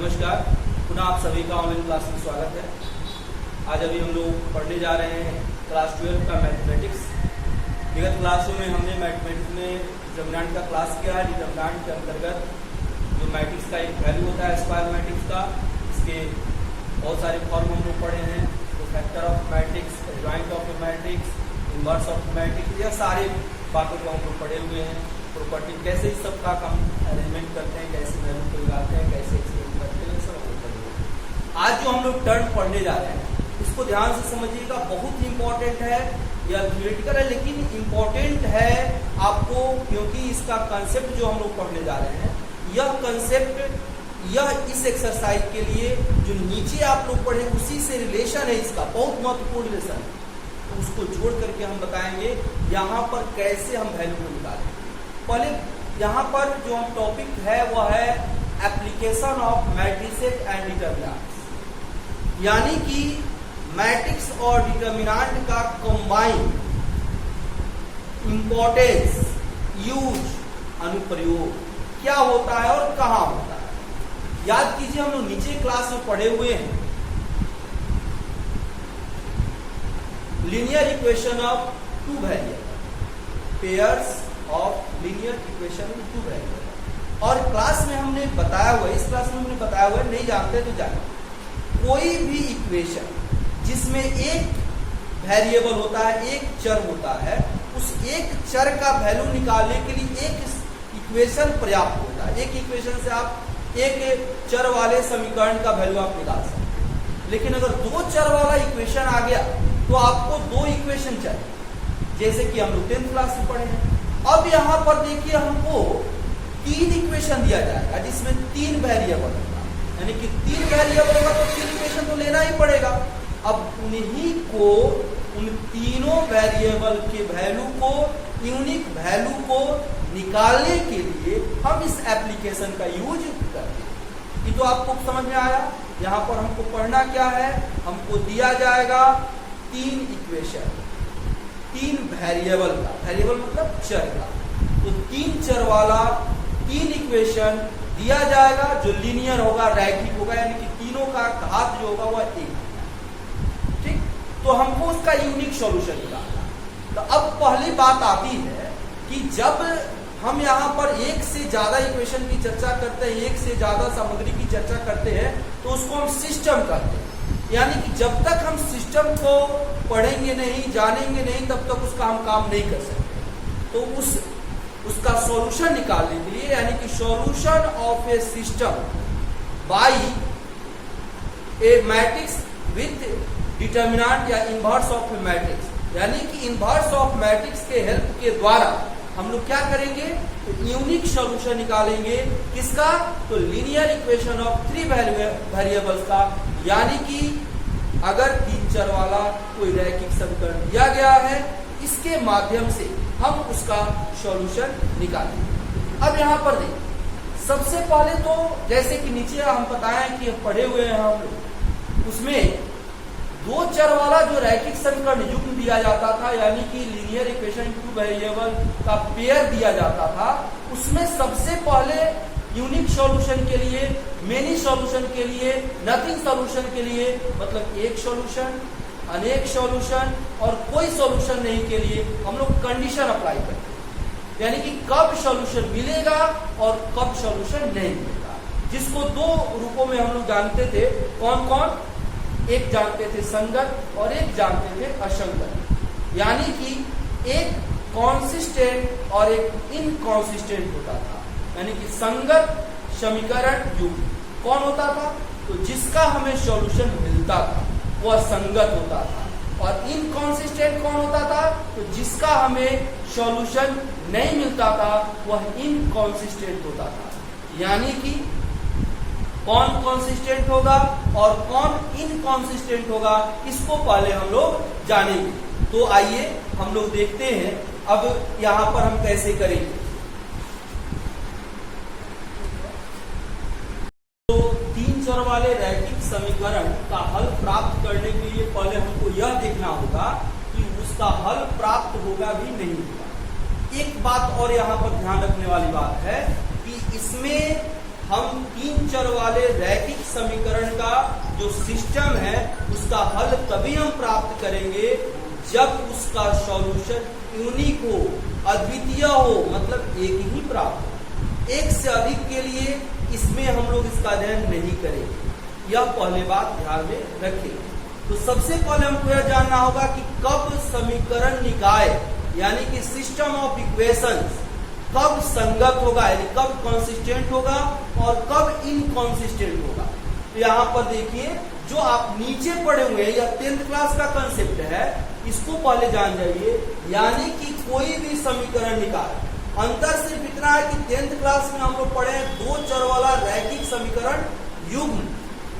नमस्कार, पुनः आप सभी का ऑनलाइन क्लास में स्वागत है। आज अभी हम लोग पढ़ने जा रहे हैं क्लास 12 का मैथमेटिक्स। विगत क्लासों में हमने मैथमेटिक्स में डिटरमिनेंट का क्लास किया है। डिटरमिनेंट के अंतर्गत जो मैट्रिक्स का एक वैल्यू होता है स्क्वायर मैट्रिक्स का, इसके बहुत सारे फॉर्म हम लोग पढ़े हैं। तो factor of matrix, adjoint of matrix, inverse of matrix, यह सारे बातों को हम लोग पढ़े हुए हैं। प्रॉपर्टी कैसे इस सब का हम अरेंजमेंट करते हैं, कैसे वैल्यू को लगाते हैं, कैसे एक्सप्लेन करते हैं, सब हम लोग पढ़ेंगे। आज जो हम लोग टर्म पढ़ने जा रहे हैं इसको ध्यान से समझिएगा, बहुत ही इंपॉर्टेंट है। यह थ्योरेटिकल है लेकिन इम्पोर्टेंट है आपको, क्योंकि इसका कंसेप्ट जो हम लोग पढ़ने जा रहे हैं, यह कंसेप्ट यह इस एक्सरसाइज के लिए जो नीचे आप लोग पढ़े उसी से रिलेशन है, इसका बहुत महत्वपूर्ण रिलेशन है। तो उसको जोड़ करके हम बताएंगे यहाँ पर कैसे हम वैल्यू को निकालें। पहले यहाँ पर जो हम टॉपिक है वह है application of matrices and determinants, यानी कि मैट्रिक्स और डिटरमिनेंट का कंबाइन इंपॉर्टेंस, यूज, अनुप्रयोग क्या होता है और कहाँ होता है। याद कीजिए, हम लोग नीचे क्लास में पढ़े हुए हैं linear equation of two variable, pairs of linear equation of two variable. और क्लास में हमने बताया हुआ, इस क्लास में हमने बताया हुआ, नहीं जानते तो जाने, कोई भी इक्वेशन जिसमें एक वेरिएबल होता है, एक चर होता है, उस एक चर का वैल्यू निकालने के लिए एक इक्वेशन पर्याप्त होता है। एक इक्वेशन से आप एक चर वाले समीकरण का वैल्यू आप निकाल सकते हैं। लेकिन अगर दो चर वाला इक्वेशन आ गया तो आपको दो इक्वेशन चाहिए, जैसे कि हम लोग 10th क्लास में पढ़े हैं। अब यहाँ पर देखिए, हमको तीन इक्वेशन दिया जाएगा जिसमें तीन वेरिएबल होगा, यानी कि तीन वेरिएबल होगा तो तीन इक्वेशन तो लेना ही पड़ेगा। अब उन्हीं को, उन तीनों वेरिएबल के वैल्यू को, यूनिक वैल्यू को निकालने के लिए हम इस एप्लीकेशन का यूज करते हैं। ये तो आपको समझ में आया। यहाँ पर हमको पढ़ना क्या है, हमको दिया जाएगा तीन इक्वेशन, तीन वेरिएबल का, वेरिएबल मतलब चर का, तो तीन चर वाला तीन इक्वेशन दिया जाएगा जो लीनियर होगा, रैखिक होगा, यानी कि तीनों का घात जो होगा वह एक। ठीक, तो हमको उसका यूनिक सॉल्यूशन निकालना। तो अब पहली बात आती है कि जब हम यहाँ पर एक से ज्यादा इक्वेशन की चर्चा करते हैं, एक से ज्यादा सामग्री की चर्चा करते हैं, तो उसको हम सिस्टम कहते हैं। यानी कि जब तक हम सिस्टम को पढ़ेंगे नहीं, जानेंगे नहीं, तब तक उसका हम काम नहीं कर सकते। तो उसका सॉल्यूशन निकालने के लिए, यानी कि solution of A system by A matrix with determinant या इनवर्स ऑफ ए मैट्रिक्स, यानी कि इनवर्स ऑफ मैट्रिक्स के हेल्प के द्वारा हम लोग क्या करेंगे, तो यूनिक सॉल्यूशन निकालेंगे। किसका, तो linear equation of three variables का। यानी कि अगर तीन चर वाला कोई रैखिक समीकरण दिया गया है, इसके माध्यम से हम उसका सॉल्यूशन निकालेंगे। अब यहाँ पर देखिए, सबसे पहले तो जैसे कि नीचे हम बताएं कि पढ़े हुए हैं हम लोग, उसमें दो चर वाला जो रैखिक समीकरण युग्म दिया जाता था, यानी कि लीनियर इक्वेशन टू वेरिएबल का पेयर दिया जाता था, उसमें सबसे पहले यूनिक सॉल्यूशन के लिए, मेनी सॉल्यूशन के लिए, नथिंग सॉल्यूशन के लिए, मतलब एक सॉल्यूशन, अनेक सॉल्यूशन और कोई सॉल्यूशन नहीं के लिए हम लोग कंडीशन अप्लाई करते हैं, यानी कि कब सॉल्यूशन मिलेगा और कब सॉल्यूशन नहीं मिलेगा, जिसको दो रूपों में हम लोग जानते थे। कौन कौन, एक जानते थे संगत और एक जानते थे असंगत, यानी कि एक कॉन्सिस्टेंट और एक इनकॉन्सिस्टेंट होता था। यानी कि संगत समीकरण युग्म कौन होता था, तो जिसका हमें सॉल्यूशन मिलता था वह संगत होता था, और इनकॉन्सिस्टेंट कौन होता था, तो जिसका हमें सॉल्यूशन नहीं मिलता था वह इनकॉन्सिस्टेंट होता था। यानी कि कौन कॉन्सिस्टेंट होगा और कौन इनकॉन्सिस्टेंट होगा, इसको पहले हम लोग जानेंगे। तो आइए हम लोग देखते हैं अब यहाँ पर हम कैसे करेंगे। तो तीन चर वाले रैखिक समीकरण का हल प्राप्त करने के लिए पहले हमको यह देखना होगा कि उसका हल प्राप्त होगा भी नहीं होगा। एक बात और यहाँ पर ध्यान रखने वाली बात है कि इसमें हम तीन चर वाले रैखिक समीकरण का जो सिस्टम है उसका हल तभी हम प्राप्त करेंगे जब उसका सॉल्यूशन यूनिक हो, अद्वितीय हो, मतलब एक ही प्राप्त हो। एक से अधिक के लिए इसमें हम लोग इसका अध्ययन नहीं करेंगे, यह पहले बात ध्यान में रखें। तो सबसे पहले हमको यह जानना होगा कि कब समीकरण निकाय यानी कि सिस्टम ऑफ इक्वेशंस कब संगत होगा, यानी कब कंसिस्टेंट होगा और कब इनकंसिस्टेंट होगा। तो यहाँ पर देखिए, जो आप नीचे पढ़े हुए हैं, यह 10th क्लास का कंसेप्ट है, इसको पहले जान जाइए। यानी कि कोई भी समीकरण निकाय, अंतर सिर्फ इतना है कि 10th क्लास में हम लोग पढ़े हैं 2 चर वाला रैखिक समीकरण युग्म।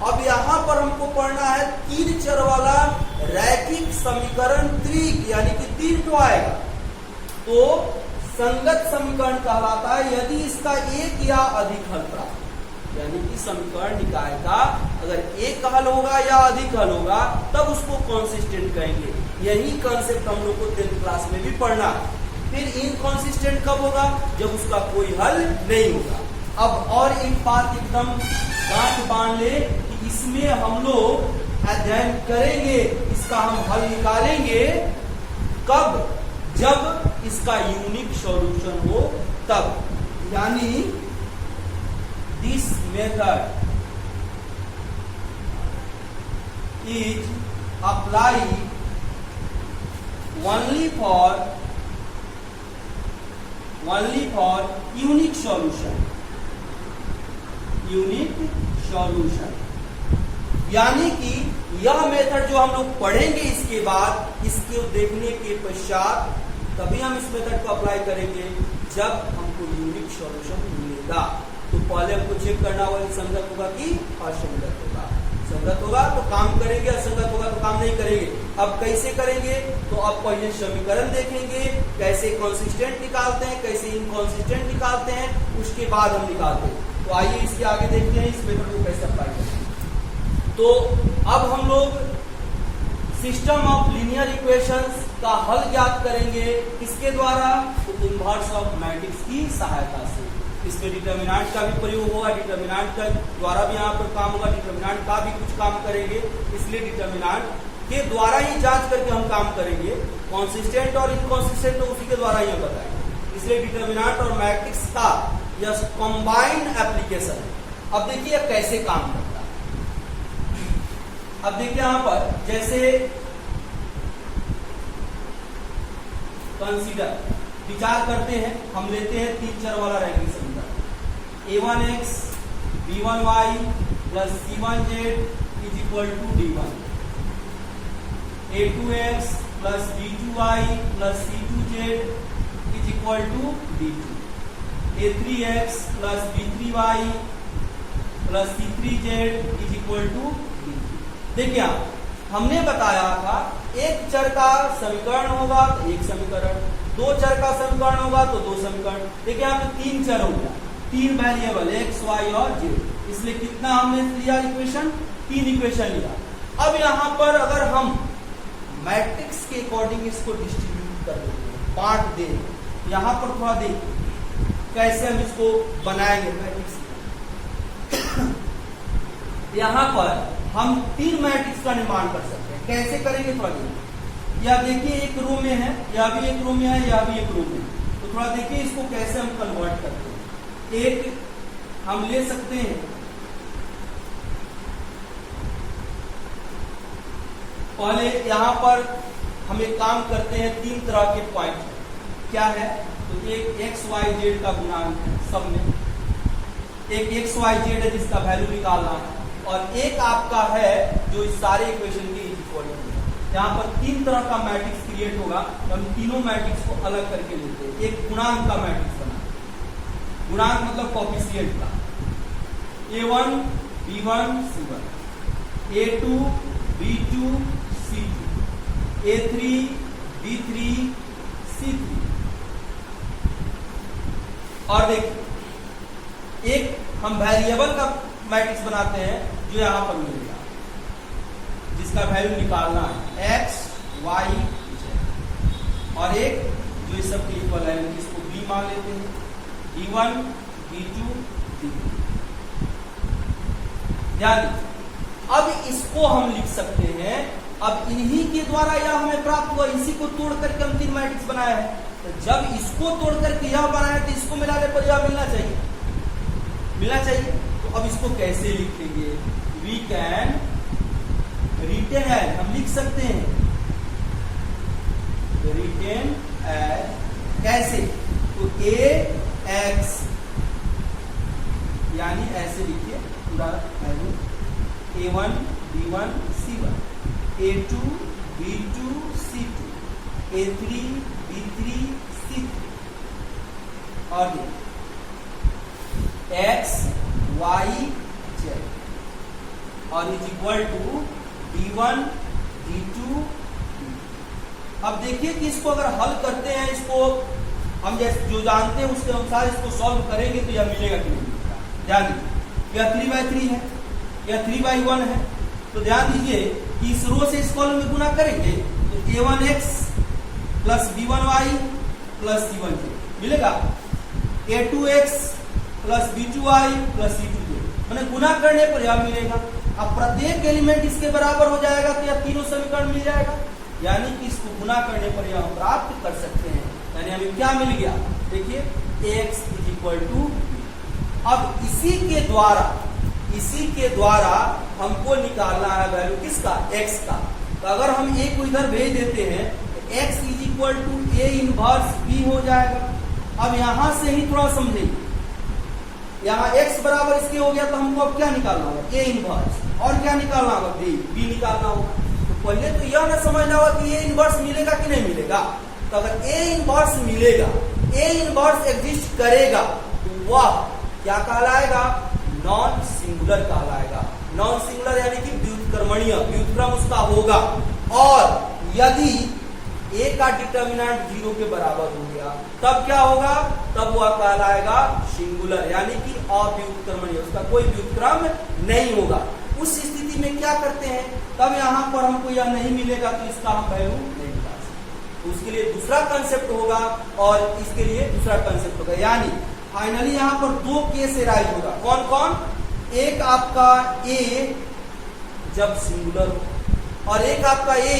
अब यहाँ पर हमको पढ़ना है 3 चर वाला रैखिक समीकरण त्रिक, यानी कि 3 तो आएगा। तो संगत समीकरण कहलाता है यदि इसका एक या अधिक हल प्राप्त, यानी कि समीकरण निकाय का अगर एक हल होगा या अधिक हल होगा तब उसको कंसिस्टेंट कहेंगे। यही कंसेप्ट हम लोग को 10th क्लास में भी पढ़ना है। फिर इनकंसिस्टेंट कब होगा, जब उसका कोई हल नहीं होगा। अब और एक बात एकदम गांठ बांध ले कि इसमें हम लोग अध्ययन करेंगे, इसका हम हल निकालेंगे कब, जब इसका यूनिक सॉल्यूशन हो तब। यानी this method is apply only for unique solution, यानी कि यह मेथड जो हम लोग पढ़ेंगे इसके बाद, इसके देखने के पश्चात तभी हम इस मेथड को अप्लाई करेंगे जब हमको यूनिक सॉल्यूशन मिलेगा। तो पहले हमको चेक करना होगा कि संगत होगा कि असंगत होगा। संगत होगा तो काम करेंगे, असंगत होगा तो काम नहीं करेंगे। अब कैसे करेंगे, तो अब पहले समीकरण देखेंगे, कैसे कंसिस्टेंट निकालते हैं, कैसे इनकंसिस्टेंट निकालते हैं, उसके बाद हम निकालते हैं। तो आइए इसके आगे देखते हैं इस मेथड को कैसे अप्लाई करते हैं। तो अब हम लोग सिस्टम ऑफ लीनियर इक्वेशंस का हल ज्ञात करेंगे किसके द्वारा, तो इनवर्स ऑफ मैट्रिक्स की सहायता से। इसमें डिटर्मिनेंट का भी प्रयोग होगा, डिटर्मिनेंट का द्वारा भी यहाँ पर काम होगा, डिटर्मिनेंट का भी कुछ काम करेंगे, इसलिए डिटर्मिनेंट के द्वारा ही जांच करके हम काम करेंगे। कंसिस्टेंट और इनकंसिस्टेंट तो उसी के द्वारा ही हम बताएंगे, इसलिए डिटर्मिनेंट और मैट्रिक्स का यह कंबाइंड एप्लीकेशन है। अब देखिए कैसे काम करता है। अब देखिए यहाँ पर जैसे कंसीडर विचार करते हैं, हम लेते हैं 3 चर वाला रैखिक समीकरण a1x b1y plus c1z is equal to d1, a2x plus b2y plus c2z is equal to d2, a3x plus b3y plus c3z is equal to d3। देखिए हमने बताया था एक चर का समीकरण होगा तो एक समीकरण, 2 चर का समीकरण होगा तो 2 समीकरण। देखिए यहाँ पे 3 चर हो गया, 3 वेरिएबल x, y और z, इसलिए कितना हमने लिया इक्वेशन, 3 इक्वेशन लिया। अब यहाँ पर अगर हम मैट्रिक्स के अकॉर्डिंग इसको डिस्ट्रीब्यूट कर देते हैं, बांट दें, यहाँ पर थोड़ा देखिए कैसे हम इसको बनाएंगे मैट्रिक्स। यहाँ पर हम 3 मैट्रिक्स का निर्माण कर सकते हैं, कैसे करेंगे थोड़ा देखिए। या देखिए एक रो में है, या भी एक रो में है, या भी एक रो में है, तो थोड़ा देखिए इसको कैसे हम कन्वर्ट करते हैं। एक हम ले सकते हैं, पहले यहां पर हम एक काम करते हैं, 3 तरह के पॉइंट क्या है, तो एक एक्स वाई जेड का गुणांक है सब में, एक एक्स वाई जेड है जिसका वैल्यू निकालना है, और एक आपका है जो इस सारे इक्वेशन के इक्वल है। यहाँ पर 3 तरह का मैट्रिक्स क्रिएट होगा, तो हम तीनों मैट्रिक्स को अलग करके लेते हैं, एक गुणांक का मैट्रिक्स बना, गुणांक मतलब कोएफिशिएंट का, a1 b1 c1, a2 b2 c2, a3 b3 c3। और देखिए एक हम वेरिएबल का मैट्रिक्स बनाते हैं जो यहां पर मिलेगा, जिसका वैल्यू निकालना है x, y, z, और एक जो इस सब के इक्वल है इसको b मान लेते हैं, b1 b2 b3। ध्यान दीजिए, अब इसको हम लिख सकते हैं, अब इन्हीं के द्वारा यह हमें प्राप्त हुआ, इसी को तोड़ करके हम 3 मैट्रिक्स बनाया है, तो जब इसको तोड़ करके यह बनाया तो इसको मिलाने पर यह मिलना चाहिए। तो अब इसको कैसे लिखेंगे? वी कैन रिटेन एज, हम लिख सकते हैं रिटेन एज, कैसे? तो ए एक्स, यानी ऐसे लिखिए पूरा value, A1 B1 C1, A2 B2 C2, A3 B3 C3, और X Y Z, और is equal to D1 D2 D। अब देखिए कि इसको अगर हल करते हैं, इसको हम जैसे जो जानते हैं उसके अनुसार इसको सॉल्व करेंगे तो यह मिलेगा कि नहीं मिलेगा। ध्यान दीजिए, यह 3/3 है, यह 3/1 है, तो ध्यान दीजिए कि इस रो से इस कॉलम में गुना करेंगे तो A1x plus B1y plus C1z मिलेगा, A2x plus B2y plus C2z, मैंने गुना करने पर यह मिलेगा। अब प्रत्येक एलिमेंट इसके बराबर हो जाएगा तो यह तीनों समीकरण मिल जाएगा, यानी कि इसको गुना करने पर यह हम प्राप्त कर सकते हैं, यानी हमें क्या मिल गया? देखिए x इज इक्वल टू, अब इसी के द्वारा हमको निकालना है वैल्यू किसका? x का। तो अगर हम a को इधर भेज देते हैं तो x is equal to a inverse b हो जाएगा। अब यहां से ही थोड़ा समझेंगे, यहाँ x बराबर इसके हो गया तो हमको अब क्या निकालना होगा? a इनवर्स, और क्या निकालना होगा? b निकालना होगा। तो पहले तो यह ना समझना होगा कि a इनवर्स मिलेगा कि नहीं मिलेगा। तो अगर a इनवर्स मिलेगा, a इनवर्स एग्जिस्ट करेगा, तो वह क्या कहलाएगा? नॉन सिंगुलर कहलाएगा। नॉन सिंगुलर यानी कि व्युत्क्रमणीय, व्युत्क्रम उसका होगा, और यदि a का डिटर्मिनेंट 0 के बराबर हो गया तब क्या होगा? तब वह कहलाएगा सिंगुलर, यानी कि अव्युत्क्रमणीय, उसका कोई व्युत्क्रम नहीं होगा। उस स्थिति में क्या करते हैं? तब यहाँ पर हमको यह नहीं मिलेगा तो इसका हम वैल्यू नहीं निकाल सकते, तो उसके लिए दूसरा कंसेप्ट होगा और इसके लिए दूसरा कंसेप्ट होगा, यानी फाइनली यहाँ पर 2 केस एराइज होगा। कौन कौन? एक आपका a जब सिंगुलर हो और एक आपका a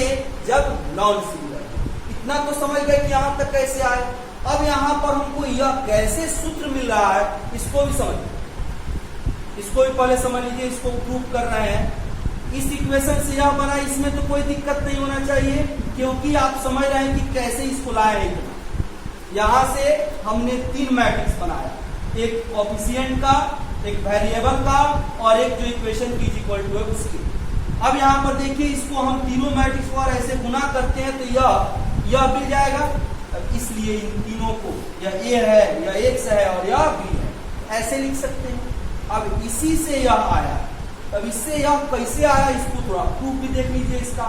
जब नॉन सिंगुलर हो। इतना तो समझ गए कि यहाँ तक कैसे आए। अब यहाँ पर हमको यह कैसे सूत्र मिल रहा है इसको भी समझ, इसको भी पहले समझ लीजिए, इसको प्रूव कर रहे हैं। इस इक्वेशन से यह बना, इसमें तो कोई दिक्कत नहीं होना चाहिए क्योंकि आप समझ रहे हैं कि कैसे इसको लाए हैं। यहां से हमने 3 मैट्रिक्स बनाया, एक कोएफिशिएंट का, एक वेरिएबल का, और एक जो इक्वेशन की इक्वल टू है उसकी। अब यहाँ पर देखिए, इसको हम तीनों मैट्रिक्स को ऐसे गुना करते हैं तो यह मिल जाएगा। अब इसलिए इन तीनों को, यह a है, यह x है और यह b है, ऐसे लिख सकते हैं। अब इसी से यह आया, अब इससे यह कैसे आया इसको थोड़ा प्रूफ भी देख लीजिए, इसका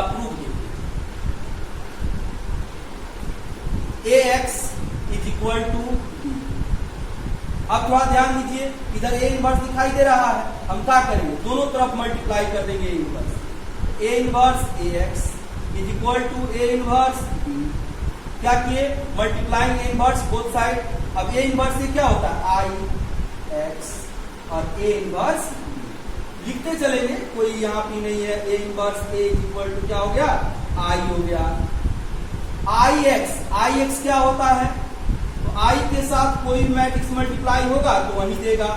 प्रूफ देखिए। ax is equal to b। अब थोड़ा ध्यान दीजिए, इधर a इनवर्स दिखाई दे रहा है, हम क्या करेंगे? दोनों तरफ मल्टीप्लाई कर देंगे a inverse. a inverse ax is equal to a inverse b। क्या किए? Multiplying a inverse both side. अब a इनवर्स से क्या होता है? i x और a इनवर्स b। लिखते चलेंगे, कोई यहाँ पे नहीं है। a inverse a is equal to क्या हो गया? i हो गया। ix क्या होता है? तो i के साथ कोई मैट्रिक्स मल्टीप्लाई होगा तो वही देगा।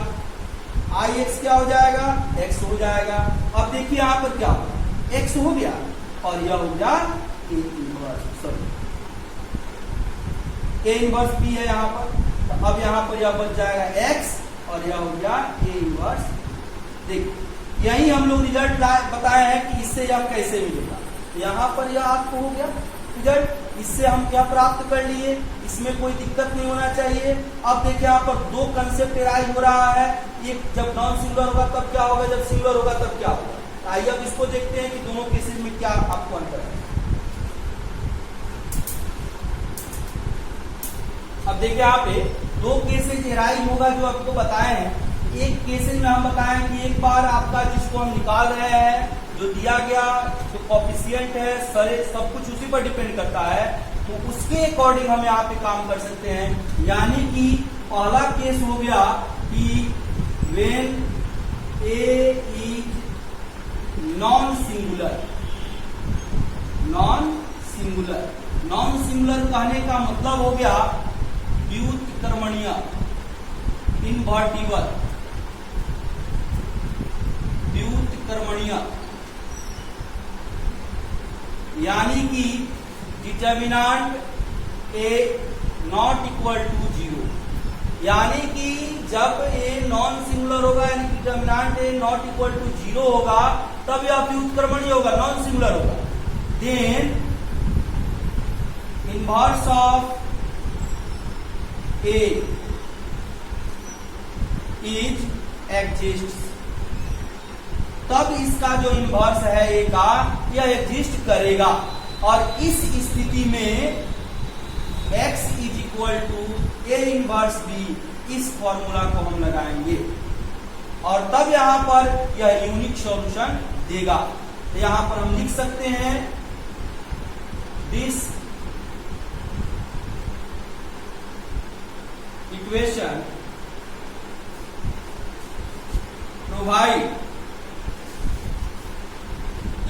ix क्या हो जाएगा? x हो जाएगा। अब देखिए यहाँ पर क्या होगा? x हो गया और यह हो गया a inverse, sorry a inverse b है यहाँ पर। तो अब यहाँ पर यह बच जाएगा x और यह हो गया a इनवर्स। देखिए यही हम लोग रिजल्ट बताए हैं कि इससे यह कैसे मिलेगा। यहाँ पर यह आपको हो गया रिजल्ट, इससे हम क्या प्राप्त कर लिए, इसमें कोई दिक्कत नहीं होना चाहिए। अब देखिए यहाँ पर 2 कंसेप्ट एराइज हो रहा है, एक जब नॉन सिंगुलर होगा तब क्या होगा, जब सिंगुलर होगा तब क्या होगा। आइए अब इसको देखते हैं कि दोनों केसेस में क्या आपको अंतर है। अब देखिए यहाँ पे 2 केसेज एराइज होगा जो आपको बताए हैं। एक केसेज में हम बताएं कि एक बार आपका जिसको हम निकाल रहे हैं, जो दिया गया जो कोएफिशिएंट है, सारे सब कुछ उसी पर डिपेंड करता है, तो उसके अकॉर्डिंग हम यहाँ पे काम कर सकते हैं। यानी कि पहला केस हो गया कि when A is non singular. Non singular, non singular कहने का मतलब हो गया व्युत्क्रमणीय, इनवर्टिबल, व्युत्क्रमणीय, यानी कि determinant A not equal to 0, यानी कि जब ए नॉन सिंगुलर होगा यानी determinant A not equal to 0 होगा तब यह व्युत्क्रमणीय होगा, नॉन सिंगुलर होगा। Then inverse of A is exist, तब इसका जो इनवर्स है ए का यह एग्जिस्ट करेगा, और इस स्थिति में x इज इक्वल टू ए इनवर्स बी, इस फॉर्मूला को हम लगाएंगे और तब यहां पर यह यूनिक सॉल्यूशन देगा। तो यहां पर हम लिख सकते हैं this equation provide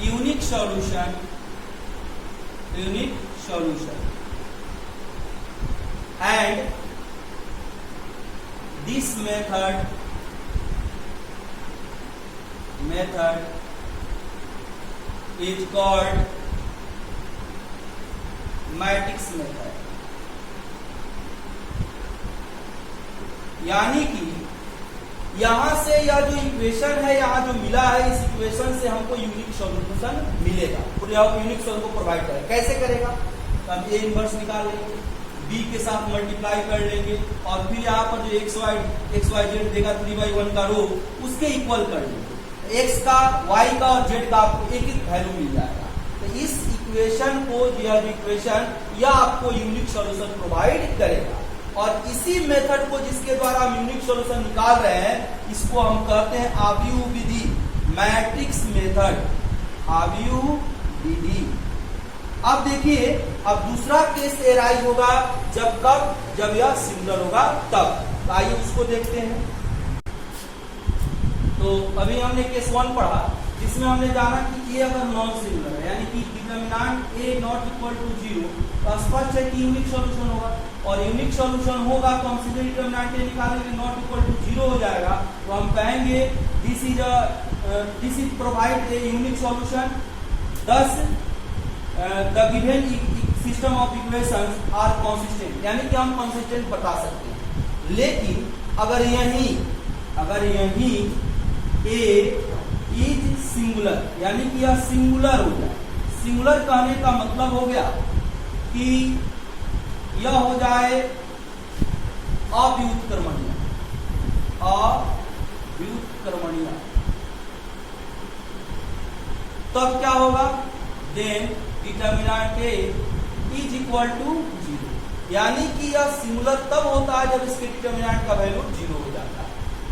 unique solution, unique solution, and this method is called matrix method, यानी कि यहां से यह जो इक्वेशन है, यहां जो मिला है, इस इक्वेशन से हमको यूनिक सॉल्यूशन मिलेगा, और यह यूनिक सॉल्यूशन को प्रोवाइड करेगा। कैसे करेगा? तो हम ए इनवर्स निकाल लेंगे, बी के साथ मल्टीप्लाई कर लेंगे और फिर यहाँ पर जो एक्स वाई जेड देगा 3/1 का रो उसके इक्वल कर लेंगे। एक्स का, वाई का और जेड का आपको एक एक वैल्यू मिल जाएगा। तो इस इक्वेशन को, यह इक्वेशन यह आपको यूनिक सॉल्यूशन प्रोवाइड करेगा, और इसी मेथड को जिसके द्वारा हम यूनिक सॉल्यूशन निकाल रहे हैं इसको हम कहते हैं आव्यूह विधि, मैट्रिक्स मेथड, आव्यूह विधि। अब देखिए, अब दूसरा केस एराइज होगा जब, कब? जब यह सिंगुलर होगा तब। आइए उसको देखते हैं। तो अभी हमने केस 1 पढ़ा जिसमें हमने जाना कि ए अगर नॉन सिंगुलर है यानी कि determinant A not equal to 0, तो स्पष्ट है कि यूनिक सॉल्यूशन होगा, और यूनिक सॉल्यूशन होगा तो हम सीधे डिटर्मिनेंट ए निकालेंगे, नॉट इक्वल टू 0 हो जाएगा, तो हम कहेंगे this is provide a unique solution, thus the given system of equations are consistent, यानी कि हम consistent बता सकते हैं। लेकिन अगर यही A इज सिंगुलर, यानी कि यह सिंगुलर हो जाए, सिंगुलर कहने का मतलब हो गया कि यह हो जाए अव्युत्क्रमणीय, अव्युत्क्रमणीय, तब क्या होगा? Then determinant A is equal to 0, यानी कि यह सिंगुलर तब होता है जब इसके डिटर्मिनेंट का वैल्यू 0 हो जाता है।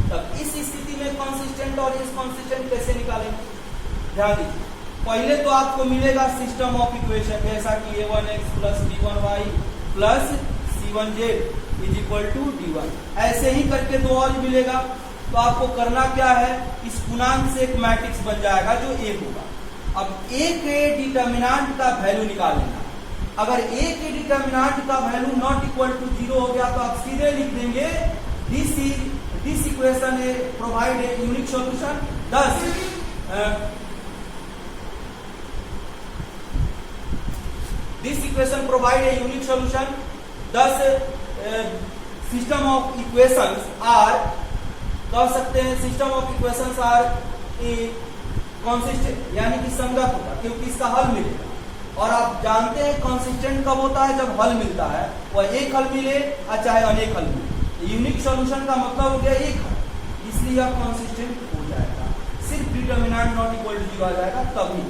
तब इस स्थिति में कंसिस्टेंट और इनकंसिस्टेंट कैसे निकालेंगे? ध्यान दीजिए, पहले तो आपको मिलेगा सिस्टम ऑफ इक्वेशन, जैसा कि a1x plus b1y plus c1z is equal to d1, ऐसे ही करके दो और मिलेगा। तो आपको करना क्या है? इस पूर्णांक से एक मैट्रिक्स बन जाएगा जो a होगा। अब a के डिटर्मिनेंट का वैल्यू निकाल लेना। अगर a के डिटर्मिनेंट का वैल्यू नॉट इक्वल टू 0 हो गया तो आप सीधे लिख देंगे this equation provide a unique solution, thus this equation provide a unique solution, thus system of equations are, कह सकते हैं system of equations are consistent, यानी कि संगत होगा क्योंकि इसका हल मिलेगा। और आप जानते हैं कॉन्सिस्टेंट कब होता है? जब हल मिलता है, वह एक हल मिले और चाहे अनेक हल मिले। यूनिक सॉल्यूशन का मतलब हो गया एक हल, इसलिए यह कॉन्सिस्टेंट हो जाएगा। सिर्फ डिटर्मिनेंट नॉट इक्वल टू 0 आ जाएगा तभी।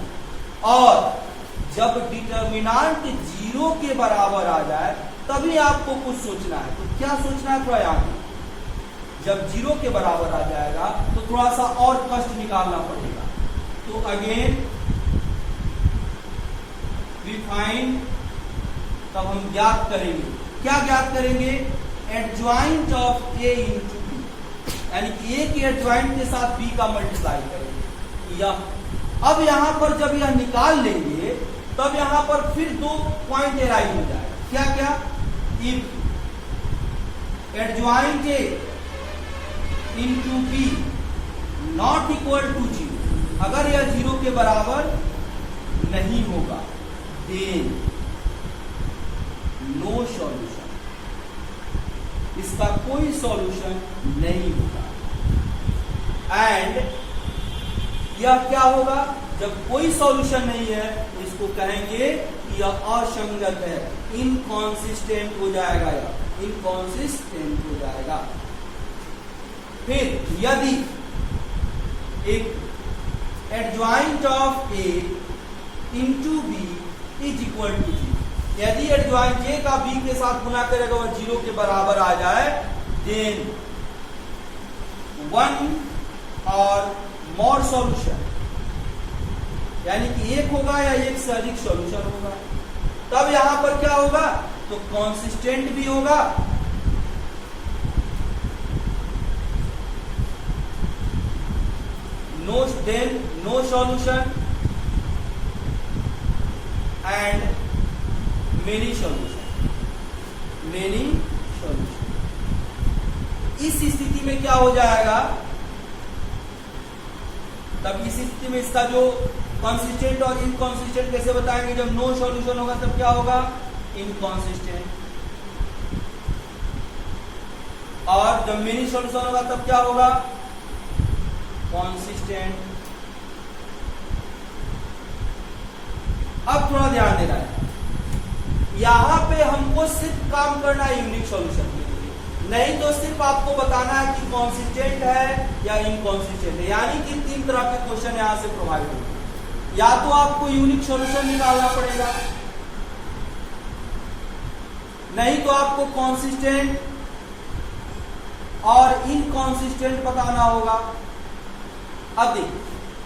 और जब डिटर्मिनेंट 0 के बराबर आ जाए तभी आपको कुछ सोचना है। तो क्या सोचना है? थोड़ा याद। जब 0 के बराबर आ जाएगा तो थोड़ा सा और कष्ट निकालना पड़ेगा। तो अगेन वी फाइंड, तब हम ज्ञात करेंगे। क्या ज्ञात करेंगे? Adjoint of A into B, यानी कि ए के एडजॉइंट के साथ बी का मल्टीप्लाई करेंगे। या अब यहां पर जब यह निकाल लेंगे तब यहां पर फिर दो पॉइंट एराइज हो जाएगा। क्या क्या? If adjoint A into B not equal to 0, अगर यह 0 के बराबर नहीं होगा, देन नो सॉल्यूशन, इसका कोई सॉल्यूशन नहीं होगा। एंड यह क्या होगा? जब कोई सॉल्यूशन नहीं है तो इसको कहेंगे कि यह असंगत है, इनकॉन्सिस्टेंट हो जाएगा, या इनकॉन्सिस्टेंट हो जाएगा। फिर यदि एक adjoint of A into B is equal to 0, यदि एडजॉइंट ए का बी के साथ गुना करेगा वह 0 के बराबर आ जाए, देन वन और मोर सॉल्यूशन, यानी कि एक होगा या एक से अधिक सॉल्यूशन होगा। तब यहां पर क्या होगा? तो कॉन्सिस्टेंट भी होगा no solution and many solution. इस स्थिति में क्या हो जाएगा? तब इस स्थिति में इसका जो कॉन्सिस्टेंट और इनकॉन्सिस्टेंट कैसे बताएंगे? जब नो सॉल्यूशन होगा तब क्या होगा? इनकॉन्सिस्टेंट। और जब मेनी सॉल्यूशन होगा तब क्या होगा? कॉन्सिस्टेंट। अब थोड़ा ध्यान देना है, यहां पे हमको सिर्फ काम करना है यूनिक सॉल्यूशन के लिए, नहीं तो सिर्फ आपको बताना है कि कॉन्सिस्टेंट है या इनकॉन्सिस्टेंट है। यानी कि 3 तरह के क्वेश्चन यहां से प्रोवाइड होंगे। या तो आपको यूनिक सॉल्यूशन निकालना पड़ेगा, नहीं तो आपको कॉन्सिस्टेंट और इनकॉन्सिस्टेंट बताना होगा। अब देखिए,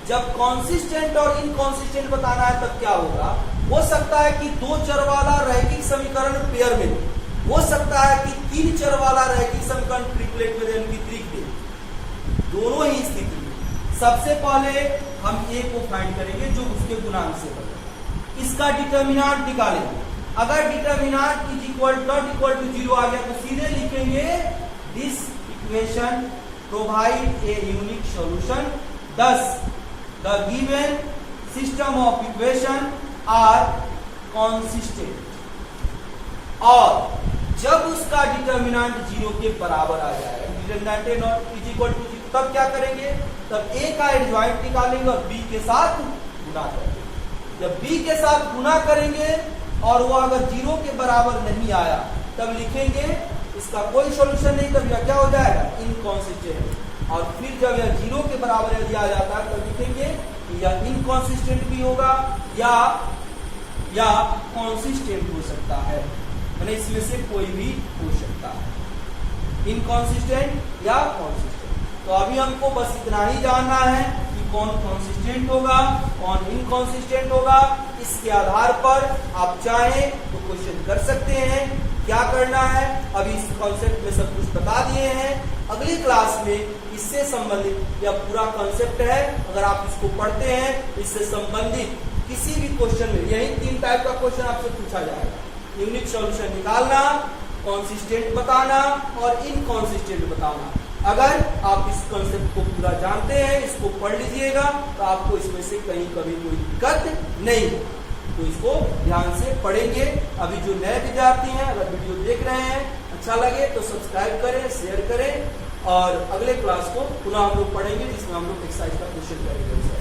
जब कॉन्सिस्टेंट और इनकॉन्सिस्टेंट बताना है तब क्या होगा? हो सकता है कि 2 चर वाला रैखिक समीकरण पेयर में, हो सकता है कि 3 चर वाला रैखिक समीकरण ट्रिपलेट में वितरित दे। दोनों ही स्थिति में सबसे पहले हम ए को फाइंड करेंगे जो उसके गुणांक से बनेगा, इसका डिटर्मिनेंट निकालेंगे। अगर determinant is equal not equal to 0 आ गया तो सीधे लिखेंगे this equation provide a unique solution, thus the given system of equation are consistent। और जब उसका डिटर्मिनेंट 0 के बराबर आ जाएगा, determinant not is equal to 0, तब क्या करेंगे? तब ए का एडजॉइंट निकालेंगे और बी के साथ गुना करेंगे। जब बी के साथ गुना करेंगे और वो अगर 0 के बराबर नहीं आया तब लिखेंगे इसका कोई सॉल्यूशन नहीं, तब यह क्या हो जाएगा? इनकॉन्सिस्टेंट। और फिर जब यह 0 के बराबर यदि आ जाता है तो लिखेंगे कि यह इनकॉन्सिस्टेंट भी होगा या कॉन्सिस्टेंट हो सकता है, मैंने इसमें से कोई भी हो सकता है, इनकॉन्सिस्टेंट या कॉन्सिस्टेंट। तो अभी हमको बस इतना ही जानना है कि कौन कॉन्सिस्टेंट होगा, कौन इनकॉन्सिस्टेंट होगा। इसके आधार पर आप चाहें तो क्वेश्चन कर सकते हैं। क्या करना है, अभी इस कॉन्सेप्ट में सब कुछ बता दिए हैं। अगली क्लास में इससे संबंधित यह पूरा कॉन्सेप्ट है, अगर आप इसको पढ़ते हैं इससे संबंधित किसी भी क्वेश्चन में यही 3 टाइप का क्वेश्चन आपसे पूछा जाएगा। यूनिक सॉल्यूशन निकालना, कॉन्सिस्टेंट बताना और इनकॉन्सिस्टेंट बताना। अगर आप इस कॉन्सेप्ट को पूरा जानते हैं, इसको पढ़ लीजिएगा तो आपको इसमें से कहीं कभी कोई दिक्कत नहीं हो। तो इसको ध्यान से पढ़ेंगे। अभी जो नए विद्यार्थी हैं अगर वीडियो देख रहे हैं अच्छा लगे तो सब्सक्राइब करें, शेयर करें और अगले क्लास को पुनः हम लोग पढ़ेंगे जिसमें हम लोग एक्सरसाइज का क्वेश्चन करेंगे।